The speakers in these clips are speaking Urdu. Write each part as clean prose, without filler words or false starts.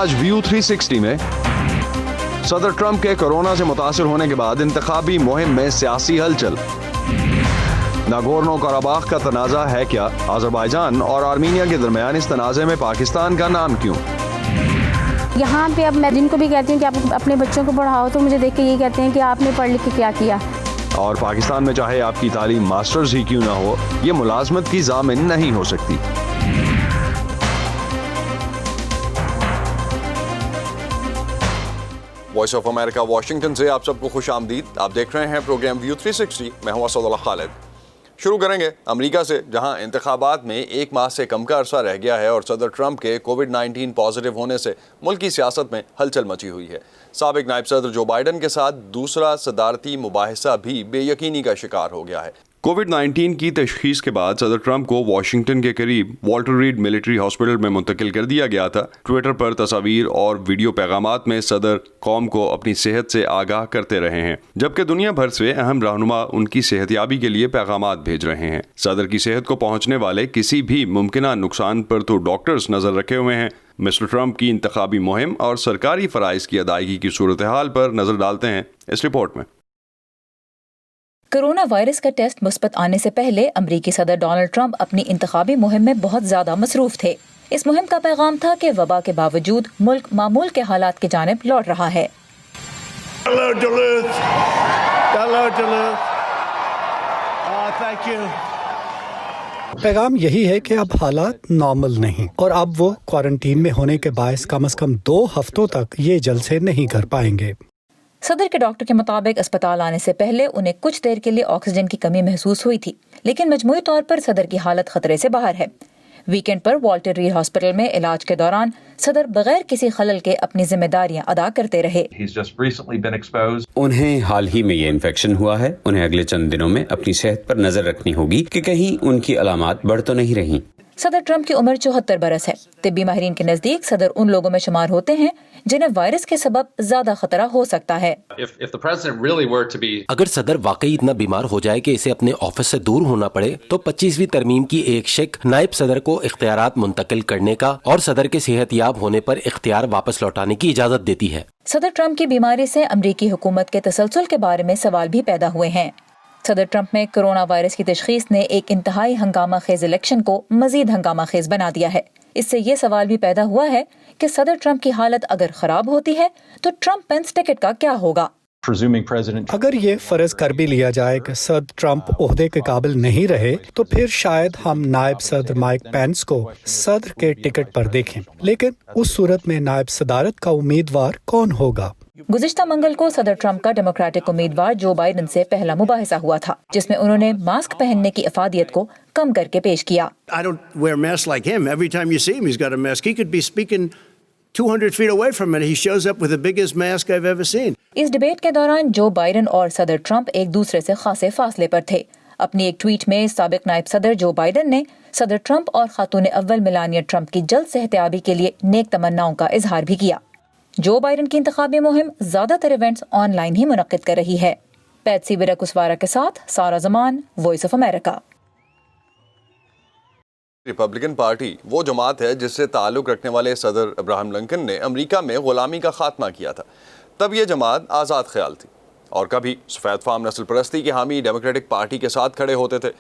آج ویو 360 میں صدر ٹرمپ کے کورونا سے متاثر ہونے کے بعد انتخابی مہم میں سیاسی ہلچل. ناگورنو کاراباخ کا تنازع ہے کیا؟ آذربائیجان اور آرمینیا کے درمیان اس تنازع میں پاکستان کا نام کیوں؟ یہاں پہ اب میں جن کو بھی کہتی ہوں کہ آپ اپنے بچوں کو پڑھاؤ تو مجھے دیکھ کے یہ کہتے ہیں کہ آپ نے پڑھ لکھ کے کیا کیا. اور پاکستان میں چاہے آپ کی تعلیم ماسٹرز ہی کیوں نہ ہو، یہ ملازمت کی ضامن نہیں ہو سکتی. وائس آف امریکہ واشنگٹن سے آپ سب کو خوش آمدید. آپ دیکھ رہے ہیں پروگرام ویو 360. میں ہوں اسد اللہ خالد. شروع کریں گے امریکہ سے، جہاں انتخابات میں 1 ماہ سے کم کا عرصہ رہ گیا ہے اور صدر ٹرمپ کے کووڈ-19 پازیٹیو ہونے سے ملکی سیاست میں ہلچل مچی ہوئی ہے. سابق نائب صدر جو بائیڈن کے ساتھ دوسرا صدارتی مباحثہ بھی بے یقینی کا شکار ہو گیا ہے. کووڈ-19 کی تشخیص کے بعد صدر ٹرمپ کو واشنگٹن کے قریب والٹر ریڈ ملٹری ہاسپٹل میں منتقل کر دیا گیا تھا. ٹویٹر پر تصاویر اور ویڈیو پیغامات میں صدر قوم کو اپنی صحت سے آگاہ کرتے رہے ہیں، جبکہ دنیا بھر سے اہم رہنما ان کی صحت یابی کے لیے پیغامات بھیج رہے ہیں. صدر کی صحت کو پہنچنے والے کسی بھی ممکنہ نقصان پر تو ڈاکٹرز نظر رکھے ہوئے ہیں. مسٹر ٹرمپ کی انتخابی مہم اور سرکاری فرائض کی ادائیگی کی صورتحال پر نظر ڈالتے ہیں اس رپورٹ میں. کورونا وائرس کا ٹیسٹ مثبت آنے سے پہلے امریکی صدر ڈونلڈ ٹرمپ اپنی انتخابی مہم میں بہت زیادہ مصروف تھے. اس مہم کا پیغام تھا کہ وبا کے باوجود ملک معمول کے حالات کی جانب لوٹ رہا ہے. پیغام یہی ہے کہ اب حالات نارمل نہیں اور اب وہ کوارنٹین میں ہونے کے باعث کم از کم 2 ہفتوں تک یہ جلسے نہیں کر پائیں گے. صدر کے ڈاکٹر کے مطابق اسپتال آنے سے پہلے انہیں کچھ دیر کے لیے آکسیجن کی کمی محسوس ہوئی تھی، لیکن مجموعی طور پر صدر کی حالت خطرے سے باہر ہے. ویکینڈ پر والٹر ریڈ ہاسپٹل میں علاج کے دوران صدر بغیر کسی خلل کے اپنی ذمہ داریاں ادا کرتے رہے. انہیں حال ہی میں یہ انفیکشن ہوا ہے. انہیں اگلے چند دنوں میں اپنی صحت پر نظر رکھنی ہوگی کہ کہیں ان کی علامات بڑھ تو نہیں رہی. صدر ٹرمپ کی عمر 74 برس ہے. طبی ماہرین کے نزدیک صدر ان لوگوں میں شمار ہوتے ہیں جنہیں وائرس کے سبب زیادہ خطرہ ہو سکتا ہے. اگر صدر واقعی اتنا بیمار ہو جائے کہ اسے اپنے آفس سے دور ہونا پڑے تو 25ویں ترمیم کی ایک شق نائب صدر کو اختیارات منتقل کرنے کا اور صدر کے صحت یاب ہونے پر اختیار واپس لوٹانے کی اجازت دیتی ہے. صدر ٹرمپ کی بیماری سے امریکی حکومت کے تسلسل کے بارے میں سوال بھی پیدا ہوئے ہیں. صدر ٹرمپ میں کرونا وائرس کی تشخیص نے ایک انتہائی ہنگامہ خیز الیکشن کو مزید ہنگامہ خیز بنا دیا ہے. اس سے یہ سوال بھی پیدا ہوا ہے کہ صدر ٹرمپ کی حالت اگر خراب ہوتی ہے تو ٹرمپ پینس ٹکٹ کا کیا ہوگا؟ اگر یہ فرض کر بھی لیا جائے کہ صدر ٹرمپ عہدے کے قابل نہیں رہے تو پھر شاید ہم نائب صدر مائک پینس کو صدر کے ٹکٹ پر دیکھیں، لیکن اس صورت میں نائب صدارت کا امیدوار کون ہوگا؟ گزشتہ منگل کو صدر ٹرمپ کا ڈیموکریٹک امیدوار جو بائیڈن سے پہلا مباحثہ ہوا تھا، جس میں انہوں نے ماسک پہننے کی افادیت کو کم کر کے پیش کیا. 200 feet away from it, he shows up with the biggest mask I've ever seen. Us debate کے دوران جو بائیڈن اور صدر ٹرمپ ایک دوسرے سے خاصے فاصلے پر تھے. اپنی ایک ٹویٹ میں سابق نائب صدر جو بائیڈن نے صدر ٹرمپ اور خاتون اول میلانیا ٹرمپ کی جلد صحتیابی کے لیے نیک تمناؤں کا اظہار بھی کیا. جو بائیڈن کی انتخابی مہم زیادہ تر ایونٹس آن لائن ہی منعقد کر رہی ہے. پیٹسی ویراکسوارا کے ساتھ Sara Zaman, Voice of America. Republican party وہ جماعت ہے جس سے تعلق رکھنے والے صدر ابراہم لنکن نے امریکہ میں غلامی کا خاتمہ کیا تھا. تب یہ جماعت آزاد خیال تھی اور کبھی سفید فام نسل پرستی کے حامی ڈیموکریٹک پارٹی کے ساتھ کھڑے ہوتے تھے.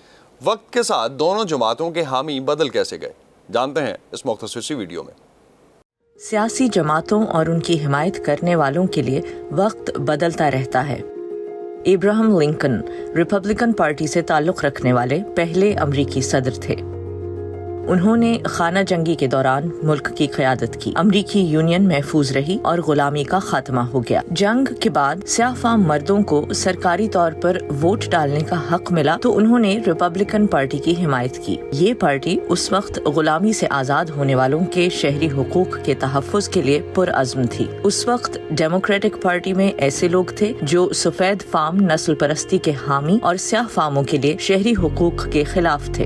وقت کے ساتھ دونوں جماعتوں کے حامی بدل کیسے گئے، جانتے ہیں اس مختصر سی ویڈیو میں. سیاسی جماعتوں اور ان کی حمایت کرنے والوں کے لیے وقت بدلتا رہتا ہے. ابراہم لنکن ریپبلکن پارٹی سے تعلق رکھنے والے پہلے امریکی صدر تھے. انہوں نے خانہ جنگی کے دوران ملک کی قیادت کی. امریکی یونین محفوظ رہی اور غلامی کا خاتمہ ہو گیا. جنگ کے بعد سیاہ فام مردوں کو سرکاری طور پر ووٹ ڈالنے کا حق ملا تو انہوں نے ریپبلکن پارٹی کی حمایت کی. یہ پارٹی اس وقت غلامی سے آزاد ہونے والوں کے شہری حقوق کے تحفظ کے لیے پرعزم تھی. اس وقت ڈیموکریٹک پارٹی میں ایسے لوگ تھے جو سفید فام نسل پرستی کے حامی اور سیاہ فاموں کے لیے شہری حقوق کے خلاف تھے.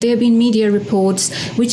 There have been media reports which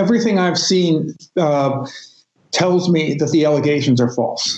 Everything I've seen tells me that the allegations are false.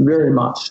Very much.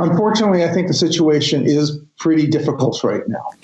Unfortunately, I think the situation is pretty difficult right now.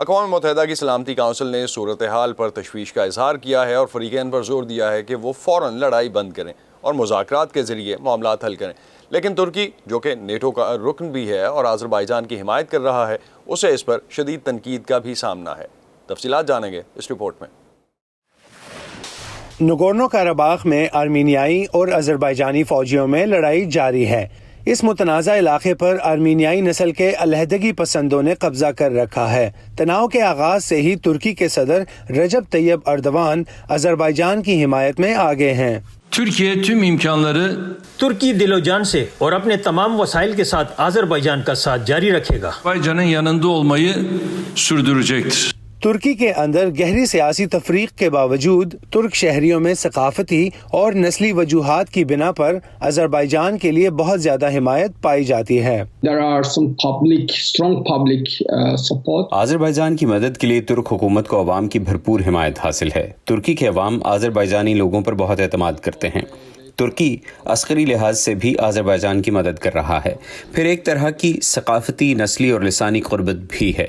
اقوام متحدہ کی سلامتی کونسل نے صورتحال پر تشویش کا اظہار کیا ہے اور فریقین پر زور دیا ہے کہ وہ فوراً لڑائی بند کریں اور مذاکرات کے ذریعے معاملات حل کریں، لیکن ترکی جو کہ نیٹو کا رکن بھی ہے اور آذربائیجان کی حمایت کر رہا ہے، اسے اس پر شدید تنقید کا بھی سامنا ہے۔ تفصیلات جانیں گے اس رپورٹ میں۔ نگورنو کاراباخ میں آرمینیائی اور آذربائیجانی فوجیوں میں لڑائی جاری ہے۔ اس متنازع علاقے پر آرمینیائی نسل کے علیحدگی پسندوں نے قبضہ کر رکھا ہے۔ تناؤ کے آغاز سے ہی ترکی کے صدر رجب طیب اردوان آذربائیجان کی حمایت میں آگے ہیں۔ ترکی دل و جان سے اور اپنے تمام وسائل کے ساتھ آذربائیجان کا ساتھ جاری رکھے گا۔ ترکی کے اندر گہری سیاسی تفریق کے باوجود ترک شہریوں میں ثقافتی اور نسلی وجوہات کی بنا پر آذربائیجان کے لیے بہت زیادہ حمایت پائی جاتی ہے۔ آذربائیجان کی مدد کے لیے ترک حکومت کو عوام کی بھرپور حمایت حاصل ہے۔ ترکی کے عوام آذربائیجانی لوگوں پر بہت اعتماد کرتے ہیں۔ ترکی عسکری لحاظ سے بھی آذربائیجان کی مدد کر رہا ہے، پھر ایک طرح کی ثقافتی، نسلی اور لسانی قربت بھی ہے۔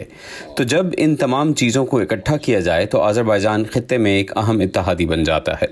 تو جب ان تمام چیزوں کو اکٹھا کیا جائے تو آذربائیجان خطے میں ایک اہم اتحادی بن جاتا ہے۔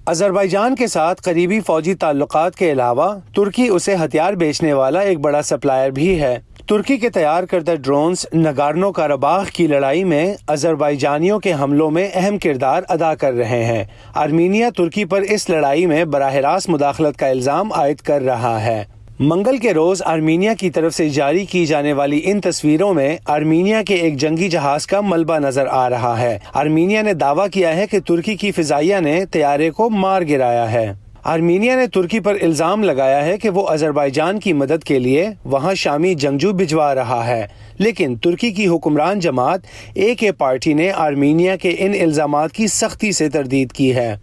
آذربائیجان کے ساتھ قریبی فوجی تعلقات کے علاوہ ترکی اسے ہتھیار بیچنے والا ایک بڑا سپلائر بھی ہے۔ ترکی کے تیار کردہ ڈرونز نگورنو کاراباخ کی لڑائی میں آذربائیجانیوں کے حملوں میں اہم کردار ادا کر رہے ہیں۔ آرمینیا ترکی پر اس لڑائی میں براہ راست مداخلت کا الزام عائد کر رہا ہے۔ منگل کے روز آرمینیا کی طرف سے جاری کی جانے والی ان تصویروں میں آرمینیا کے ایک جنگی جہاز کا ملبہ نظر آ رہا ہے۔ آرمینیا نے دعویٰ کیا ہے کہ ترکی کی فضائیہ نے طیارے کو مار گرایا ہے۔ آرمینیا نے ترکی پر الزام لگایا ہے کہ وہ آذربائیجان کی مدد کے لیے وہاں شامی جنگجو بھجوا رہا ہے، لیکن ترکی کی حکمران جماعت AK پارٹی نے آرمینیا کے ان الزامات کی سختی سے تردید کی ہے۔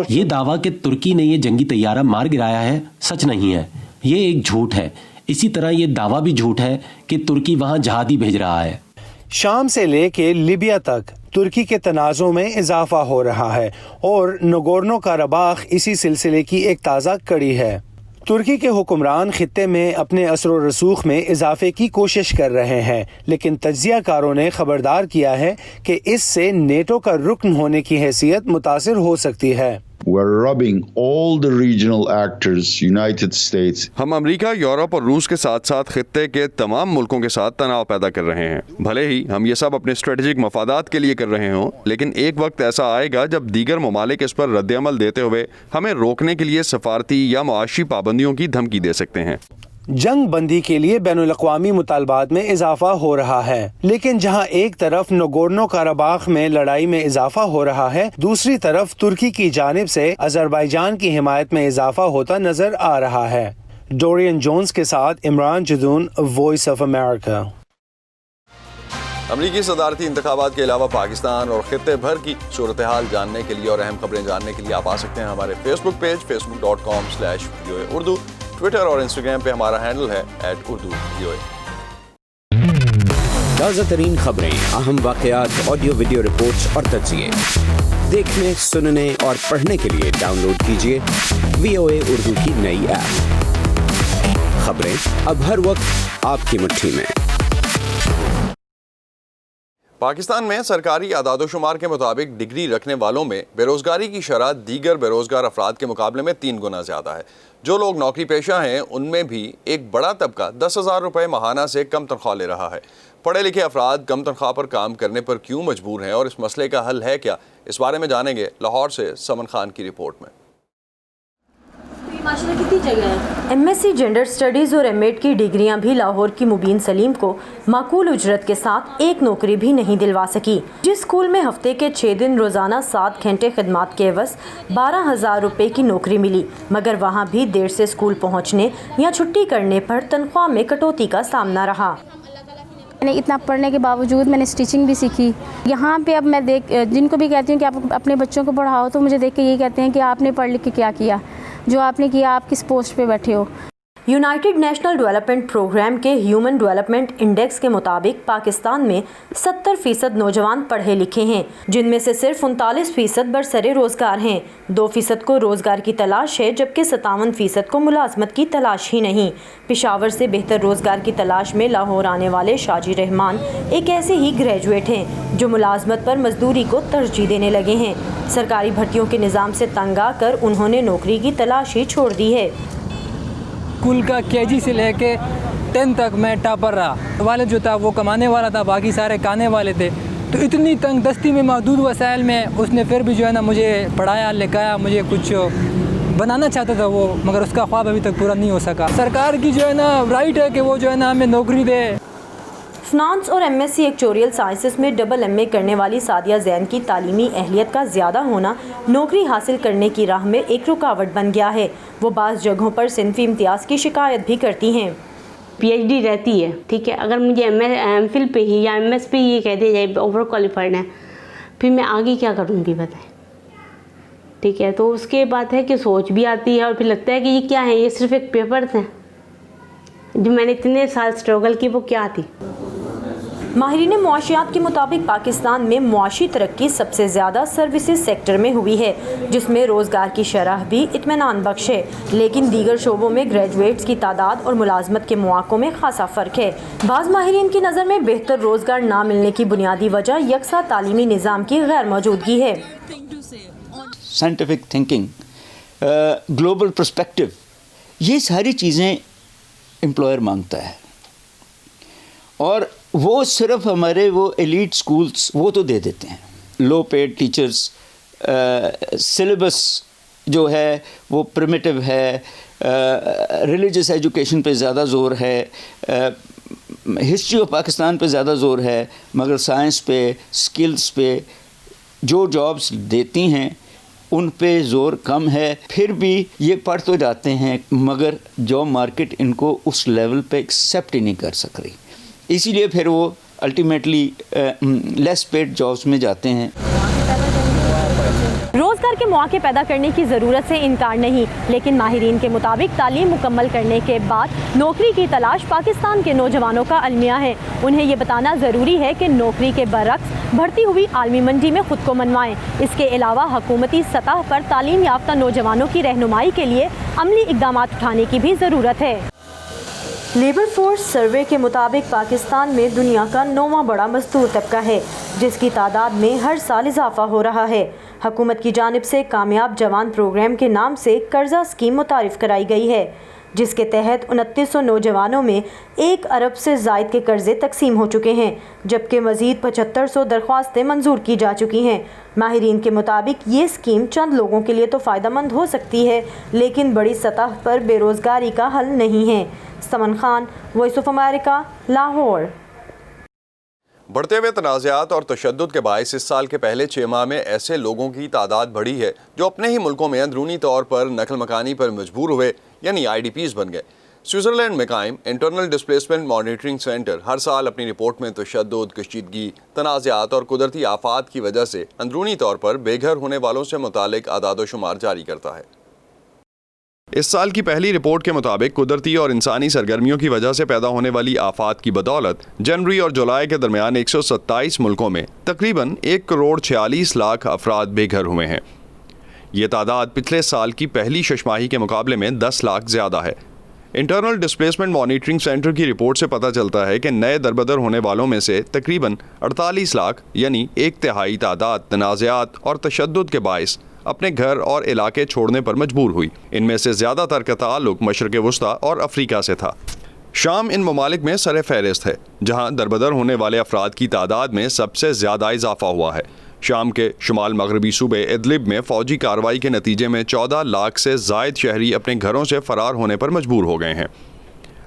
یہ دعویٰ کہ ترکی نے یہ جنگی طیارہ مار گرایا ہے سچ نہیں ہے، یہ ایک جھوٹ ہے۔ اسی طرح یہ دعویٰ بھی جھوٹ ہے کہ ترکی وہاں جہادی بھیج رہا ہے۔ شام سے لے کے لیبیا تک ترکی کے تنازع میں اضافہ ہو رہا ہے اور نگورنو کاراباخ اسی سلسلے کی ایک تازہ کڑی ہے۔ ترکی کے حکمران خطے میں اپنے اثر و رسوخ میں اضافے کی کوشش کر رہے ہیں، لیکن تجزیہ کاروں نے خبردار کیا ہے کہ اس سے نیٹو کا رکن ہونے کی حیثیت متاثر ہو سکتی ہے۔ ہم امریکہ، یورپ اور روس کے ساتھ ساتھ خطے کے تمام ملکوں کے ساتھ تناؤ پیدا کر رہے ہیں۔ بھلے ہی ہم یہ سب اپنے اسٹریٹجک مفادات کے لیے کر رہے ہوں، لیکن ایک وقت ایسا آئے گا جب دیگر ممالک اس پر رد عمل دیتے ہوئے ہمیں روکنے کے لیے سفارتی یا معاشی پابندیوں کی دھمکی دے سکتے ہیں۔ جنگ بندی کے لیے بین الاقوامی مطالبات میں اضافہ ہو رہا ہے، لیکن جہاں ایک طرف نگورنو کاراباخ میں لڑائی میں اضافہ ہو رہا ہے، دوسری طرف ترکی کی جانب سے آذربائیجان کی حمایت میں اضافہ ہوتا نظر آ رہا ہے۔ ڈورین جونز کے ساتھ Imran Jadoon, Voice of America. امریکی صدارتی انتخابات کے علاوہ پاکستان اور خطے بھر کی صورتحال جاننے کے لیے اور اہم خبریں جاننے کے لیے آپ آ سکتے ہیں ہمارے فیس بک پیج facebook.com/VOA Urdu، ٹویٹر اور انسٹاگرام پہ ہمارا ہینڈل ہے @UrduVOA۔ تازہ ترین خبریں، اہم واقعات، آڈیو ویڈیو رپورٹس اور تجزیے دیکھنے، سننے اور پڑھنے کے لیے ڈاؤن لوڈ کیجیے VOA اردو کی نئی ایپ۔ خبریں اب ہر وقت آپ کی مٹھی میں۔ پاکستان میں سرکاری اعداد و شمار کے مطابق ڈگری رکھنے والوں میں بے روزگاری کی شرح دیگر بے روزگار افراد کے مقابلے میں 3 گنا زیادہ ہے۔ جو لوگ نوکری پیشہ ہیں ان میں بھی ایک بڑا طبقہ 10,000 روپے ماہانہ سے کم تنخواہ لے رہا ہے۔ پڑھے لکھے افراد کم تنخواہ پر کام کرنے پر کیوں مجبور ہیں اور اس مسئلے کا حل ہے کیا، اس بارے میں جانیں گے لاہور سے سمن خان کی رپورٹ میں۔ MSc جینڈر سٹڈیز اور M.Ed کی ڈگریاں بھی لاہور کی مبین سلیم کو معقول اجرت کے ساتھ ایک نوکری بھی نہیں دلوا سکی۔ جس اسکول میں ہفتے کے 6 دن روزانہ 7 گھنٹے خدمات کے عوض 12,000 روپے کی نوکری ملی، مگر وہاں بھی دیر سے اسکول پہنچنے یا چھٹی کرنے پر تنخواہ میں کٹوتی کا سامنا رہا۔ میں نے اتنا پڑھنے کے باوجود میں نے اسٹیچنگ بھی سیکھی۔ یہاں پہ اب میں جن کو بھی کہتی ہوں کہ آپ اپنے بچوں کو پڑھاؤ تو مجھے دیکھ کے یہ کہتے ہیں کہ آپ نے پڑھ لکھ کے کیا کیا، جو آپ نے کیا آپ کس پوسٹ پہ بیٹھے ہو۔ یونائٹڈ نیشنل ڈیولپمنٹ پروگرام کے ہیومن ڈیولپمنٹ انڈیکس کے مطابق پاکستان میں 70% نوجوان پڑھے لکھے ہیں، جن میں سے صرف 39% برسر روزگار ہیں، 2% کو روزگار کی تلاش ہے جبکہ 57% کو ملازمت کی تلاش ہی نہیں۔ پشاور سے بہتر روزگار کی تلاش میں لاہور آنے والے شاجی رحمان ایک ایسے ہی گریجویٹ ہیں جو ملازمت پر مزدوری کو ترجیح دینے لگے ہیں۔ سرکاری بھرتیوں کے نظام سے تنگ آ کر انہوں نے نوکری کی تلاش ہی چھوڑ دی ہے۔ اسکول کا KG سے لے کے 10 تک میں ٹاپر رہا۔ والد جو تھا وہ کمانے والا تھا، باقی سارے کھانے والے تھے، تو اتنی تنگ دستی میں محدود وسائل میں اس نے پھر بھی جو ہے نا مجھے پڑھایا لکھایا، مجھے کچھ بنانا چاہتا تھا وہ، مگر اس کا خواب ابھی تک پورا نہیں ہو سکا۔ سرکار کی جو ہے نا رائٹ ہے کہ وہ جو ہے نا ہمیں نوکری دے۔ فنانس اور MSc ایکچوریل سائنسز میں MA کرنے والی سعدیہ زین کی تعلیمی اہلیت کا زیادہ ہونا نوکری حاصل کرنے کی راہ میں ایک رکاوٹ بن گیا ہے۔ وہ بعض جگہوں پر صنفی امتیاز کی شکایت بھی کرتی ہیں۔ PhD رہتی ہے، ٹھیک ہے، اگر مجھے MPhil پہ ہی یا MS پہ یہ کہہ دیا جائے اوور کوالیفائڈ ہے، پھر میں آگے کیا کروں گی بتائیں، ٹھیک ہے۔ تو اس کے بعد ہے کہ سوچ بھی آتی ہے اور پھر لگتا ہے کہ یہ کیا ہے، یہ صرف ایک پیپر تھے جو میں نے اتنے سال اسٹرگل کی، وہ کیا تھی۔ ماہرین معاشیات کے مطابق پاکستان میں معاشی ترقی سب سے زیادہ سروسز سیکٹر میں ہوئی ہے، جس میں روزگار کی شرح بھی اطمینان بخش ہے، لیکن دیگر شعبوں میں گریجویٹس کی تعداد اور ملازمت کے مواقع میں خاصا فرق ہے۔ بعض ماہرین کی نظر میں بہتر روزگار نہ ملنے کی بنیادی وجہ یکساں تعلیمی نظام کی غیر موجودگی ہے۔ سائنٹیفک تھنکنگ، گلوبل پرسپیکٹو، یہ ساری چیزیں امپلائر مانگتا ہے، اور وہ صرف ہمارے وہ ایلیٹ سکولز وہ تو دے دیتے ہیں، لو پیڈ ٹیچرز، سلیبس جو ہے وہ پرمیٹیو ہے، ریلیجس ایجوکیشن پہ زیادہ زور ہے، ہسٹری آف پاکستان پہ زیادہ زور ہے، مگر سائنس پہ، سکلز پہ جو جابس دیتی ہیں ان پہ زور کم ہے۔ پھر بھی یہ پڑھ تو جاتے ہیں مگر جاب مارکیٹ ان کو اس لیول پہ ایکسیپٹ ہی نہیں کر سک رہی، اسی لیے پھر وہ الٹیمیٹلی لیس پیڈ جابس میں جاتے ہیں۔ روزگار کے مواقع پیدا کرنے کی ضرورت سے انکار نہیں، لیکن ماہرین کے مطابق تعلیم مکمل کرنے کے بعد نوکری کی تلاش پاکستان کے نوجوانوں کا المیہ ہے۔ انہیں یہ بتانا ضروری ہے کہ نوکری کے برعکس بڑھتی ہوئی عالمی منڈی میں خود کو منوائیں۔ اس کے علاوہ حکومتی سطح پر تعلیم یافتہ نوجوانوں کی رہنمائی کے لیے عملی اقدامات اٹھانے کی بھی ضرورت ہے۔ لیبر فورس سروے کے مطابق پاکستان میں دنیا کا 9واں بڑا مزدور طبقہ ہے، جس کی تعداد میں ہر سال اضافہ ہو رہا ہے۔ حکومت کی جانب سے کامیاب جوان پروگرام کے نام سے قرضہ اسکیم متعارف کرائی گئی ہے، جس کے تحت 2900 نوجوانوں میں 1 ارب سے زائد کے قرضے تقسیم ہو چکے ہیں، جبکہ مزید 7500 درخواستیں منظور کی جا چکی ہیں۔ ماہرین کے مطابق یہ اسکیم چند لوگوں کے لیے تو فائدہ مند ہو سکتی ہے، لیکن بڑی سطح پر بے روزگاری کا حل نہیں ہے۔ Saman Khan, Voice of America, Lahore. بڑھتے ہوئے تنازعات اور تشدد کے باعث اس سال کے پہلے 6 ماہ میں ایسے لوگوں کی تعداد بڑھی ہے جو اپنے ہی ملکوں میں اندرونی طور پر نقل مکانی پر مجبور ہوئے، یعنی IDPs بن گئے۔ سوئٹزرلینڈ میں قائم انٹرنل ڈسپلیسمنٹ مانیٹرنگ سینٹر ہر سال اپنی رپورٹ میں تشدد، کشیدگی، تنازعات اور قدرتی آفات کی وجہ سے اندرونی طور پر بے گھر ہونے والوں سے متعلق اعداد و شمار جاری کرتا ہے۔ اس سال کی پہلی رپورٹ کے مطابق قدرتی اور انسانی سرگرمیوں کی وجہ سے پیدا ہونے والی آفات کی بدولت جنوری اور جولائی کے درمیان 127 ملکوں میں تقریباً 1,46,00,000 افراد بے گھر ہوئے ہیں۔ یہ تعداد پچھلے سال کی پہلی شش ماہی کے مقابلے میں 10 لاکھ زیادہ ہے۔ انٹرنل ڈسپلیسمنٹ مانیٹرنگ سینٹر کی رپورٹ سے پتہ چلتا ہے کہ نئے دربدر ہونے والوں میں سے تقریباً 48 لاکھ یعنی 1/3 تعداد تنازعات اور تشدد کے باعث اپنے گھر اور علاقے چھوڑنے پر مجبور ہوئی۔ ان میں سے زیادہ تر کا تعلق مشرق وسطیٰ اور افریقہ سے تھا۔ شام ان ممالک میں سر فہرست ہے جہاں دربدر ہونے والے افراد کی تعداد میں سب سے زیادہ اضافہ ہوا ہے۔ شام کے شمال مغربی صوبے ادلب میں فوجی کارروائی کے نتیجے میں 14 لاکھ سے زائد شہری اپنے گھروں سے فرار ہونے پر مجبور ہو گئے ہیں۔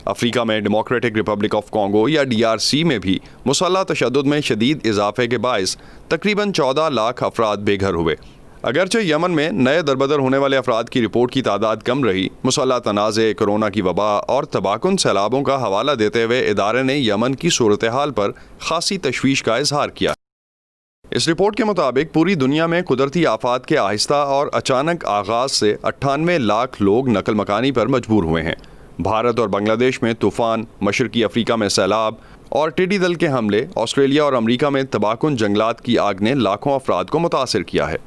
افریقہ میں ڈیموکریٹک ریپبلک آف کانگو یا DRC میں بھی مسلح تشدد میں شدید اضافے کے باعث تقریباً 14 لاکھ افراد بے گھر ہوئے۔ اگرچہ یمن میں نئے دربدر ہونے والے افراد کی رپورٹ کی تعداد کم رہی، مسلح تنازع، کرونا کی وبا اور تباکن سیلابوں کا حوالہ دیتے ہوئے ادارے نے یمن کی صورتحال پر خاصی تشویش کا اظہار کیا۔ اس رپورٹ کے مطابق پوری دنیا میں قدرتی آفات کے آہستہ اور اچانک آغاز سے 98 لاکھ لوگ نقل مکانی پر مجبور ہوئے ہیں۔ بھارت اور بنگلہ دیش میں طوفان، مشرقی افریقہ میں سیلاب اور ٹڈی دل کے حملے، آسٹریلیا اور امریکہ میں تباہ کن جنگلات کی آگ نے لاکھوں افراد کو متاثر کیا ہے۔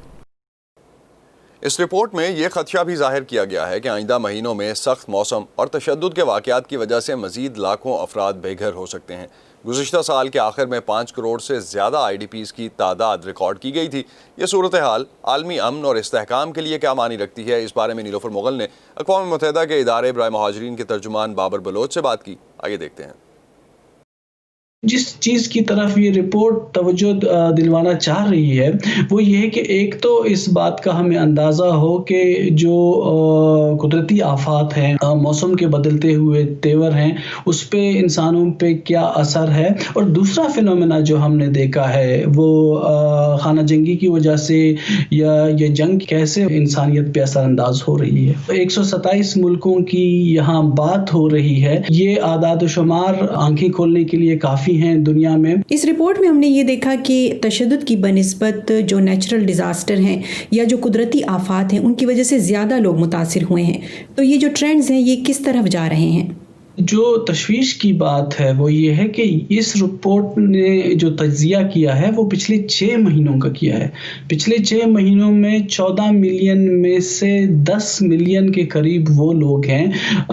اس رپورٹ میں یہ خدشہ بھی ظاہر کیا گیا ہے کہ آئندہ مہینوں میں سخت موسم اور تشدد کے واقعات کی وجہ سے مزید لاکھوں افراد بے گھر ہو سکتے ہیں۔ گزشتہ سال کے آخر میں 5 کروڑ سے زیادہ IDPs کی تعداد ریکارڈ کی گئی تھی۔ یہ صورتحال عالمی امن اور استحکام کے لیے کیا معنی رکھتی ہے، اس بارے میں نیلوفر مغل نے اقوام متحدہ کے ادارے برائے مہاجرین کے ترجمان بابر بلوچ سے بات کی۔ آئیے دیکھتے ہیں۔ جس چیز کی طرف یہ رپورٹ توجہ دلوانا چاہ رہی ہے وہ یہ ہے کہ ایک تو اس بات کا ہمیں اندازہ ہو کہ جو قدرتی آفات ہیں، موسم کے بدلتے ہوئے تیور ہیں، اس پہ انسانوں پہ کیا اثر ہے، اور دوسرا فینومینا جو ہم نے دیکھا ہے وہ خانہ جنگی کی وجہ سے یا یہ جنگ کیسے انسانیت پہ اثر انداز ہو رہی ہے۔ 127 ملکوں کی یہاں بات ہو رہی ہے۔ یہ اعداد و شمار آنکھیں کھولنے کے لیے کافی ہیں دنیا میں۔ اس رپورٹ میں ہم نے یہ دیکھا کہ تشدد کی بنسبت جو نیچرل ڈیزاسٹر ہیں یا جو قدرتی آفات ہیں ان کی وجہ سے زیادہ لوگ متاثر ہوئے ہیں۔ تو یہ جو ٹرینڈز ہیں یہ کس طرف جا رہے ہیں؟ جو تشویش کی بات ہے وہ یہ ہے کہ اس رپورٹ نے جو تجزیہ کیا ہے وہ پچھلے 6 مہینوں کا کیا ہے۔ پچھلے 6 مہینوں میں 14 ملین میں سے 10 ملین کے قریب وہ لوگ ہیں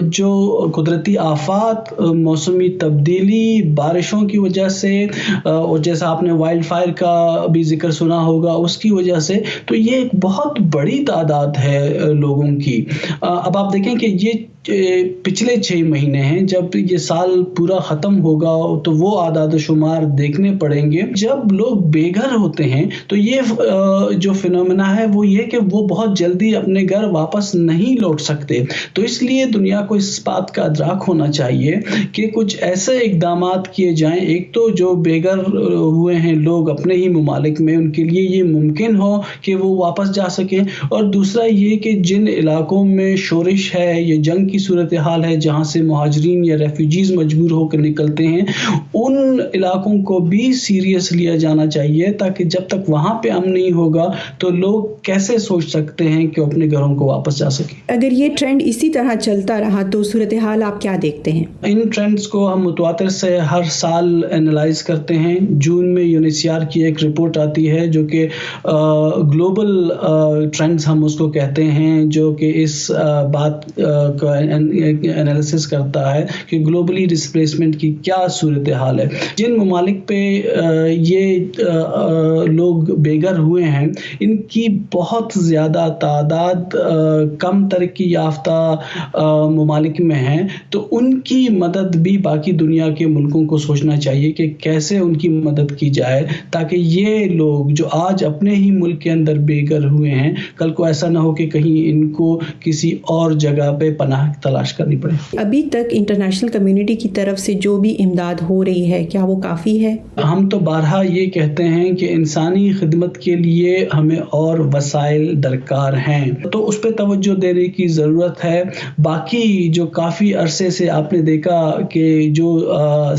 جو قدرتی آفات، موسمی تبدیلی، بارشوں کی وجہ سے، اور جیسا آپ نے وائلڈ فائر کا بھی ذکر سنا ہوگا اس کی وجہ سے، تو یہ ایک بہت بڑی تعداد ہے لوگوں کی۔ اب آپ دیکھیں کہ یہ پچھلے 6 مہینے ہیں، جب یہ سال پورا ختم ہوگا تو وہ اعداد و شمار دیکھنے پڑیں گے۔ جب لوگ بے گھر ہوتے ہیں تو یہ جو فینومینا ہے وہ یہ کہ وہ بہت جلدی اپنے گھر واپس نہیں لوٹ سکتے۔ تو اس لیے دنیا کو اس بات کا ادراک ہونا چاہیے کہ کچھ ایسے اقدامات کیے جائیں، ایک تو جو بے گھر ہوئے ہیں لوگ اپنے ہی ممالک میں، ان کے لیے یہ ممکن ہو کہ وہ واپس جا سکیں، اور دوسرا یہ کہ جن علاقوں میں شورش ہے، یہ جنگ کی صورتحال ہے، جہاں سے مہاجرین یا ریفیوجیز مجبور ہو کر نکلتے ہیں، ان علاقوں کو بھی سیریس لیا جانا چاہیے، تاکہ جب تک وہاں پہ امن نہیں ہوگا تو لوگ کیسے سوچ سکتے ہیں کہ اپنے گھروں کو واپس جا سکیں۔ اگر یہ ٹرینڈ اسی طرح چلتا رہا تو صورتحال آپ کیا دیکھتے ہیں؟ ان ٹرینڈز کو ہم متواتر سے ہر سال انالائز کرتے ہیں۔ جون میں UNHCR کی ایک رپورٹ آتی ہے جو کہ گلوبل ٹرینڈز ہم اس کو کہتے ہیں، جو کہ اس بات کا انالیسس کرتا ہے کہ گلوبلی ڈسپلیسمنٹ کی کیا صورتحال ہے۔ جن ممالک پہ یہ لوگ بے گھر ہوئے ہیں ان کی بہت زیادہ تعداد کم ترقی یافتہ ممالک میں ہیں، تو ان کی مدد بھی باقی دنیا کے ملکوں کو سوچنا چاہیے کہ کیسے ان کی مدد کی جائے، تاکہ یہ لوگ جو آج اپنے ہی ملک کے اندر بے گھر ہوئے ہیں کل کو ایسا نہ ہو کہ کہیں ان کو کسی اور جگہ پہ پناہ تلاش کرنی پڑے۔ ابھی تک انٹرنیشنل کمیونٹی کی طرف سے جو بھی امداد ہو رہی ہے کیا وہ کافی ہے؟ ہم تو بارہا یہ کہتے ہیں کہ انسانی خدمت کے لیے ہمیں اور وسائل درکار ہیں، تو اس پہ توجہ دینے کی ضرورت ہے۔ باقی جو کافی عرصے سے آپ نے دیکھا کہ جو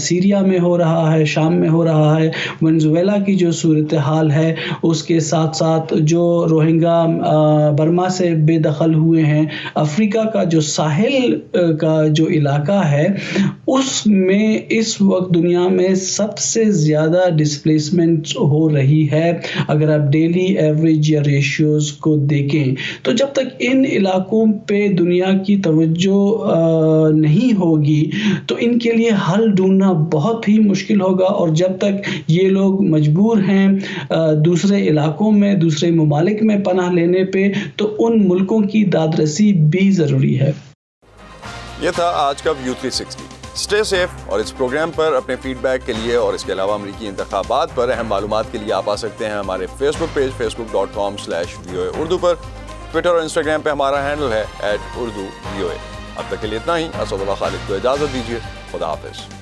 سیریا میں ہو رہا ہے، شام میں ہو رہا ہے، ونزویلا کی جو صورتحال ہے، اس کے ساتھ ساتھ جو روہنگا برما سے بے دخل ہوئے ہیں، افریقہ کا جو ساحل کا جو علاقہ ہے اس میں اس وقت دنیا میں سب سے زیادہ ڈسپلیسمنٹ ہو رہی ہے، اگر آپ ڈیلی ایوریج یا ریشیوز کو دیکھیں تو۔ جب تک ان علاقوں پہ دنیا کی توجہ نہیں ہوگی تو ان کے لیے حل ڈھونڈنا بہت ہی مشکل ہوگا، اور جب تک یہ لوگ مجبور ہیں دوسرے علاقوں میں، دوسرے ممالک میں پناہ لینے پہ، تو ان ملکوں کی داد رسی بھی ضروری ہے۔ یہ تھا آج کا View 360۔ اسٹے سیف، اور اس پروگرام پر اپنے فیڈ بیک کے لیے اور اس کے علاوہ امریکی انتخابات پر اہم معلومات کے لیے آپ آ سکتے ہیں ہمارے فیس بک پیج facebook.com/VOA اردو پر۔ ٹویٹر اور انسٹاگرام پہ ہمارا ہینڈل ہے @UrduVOA۔ اب تک کے لیے اتنا ہی۔ اسد اللہ خالد کو اجازت دیجیے۔ خدا حافظ۔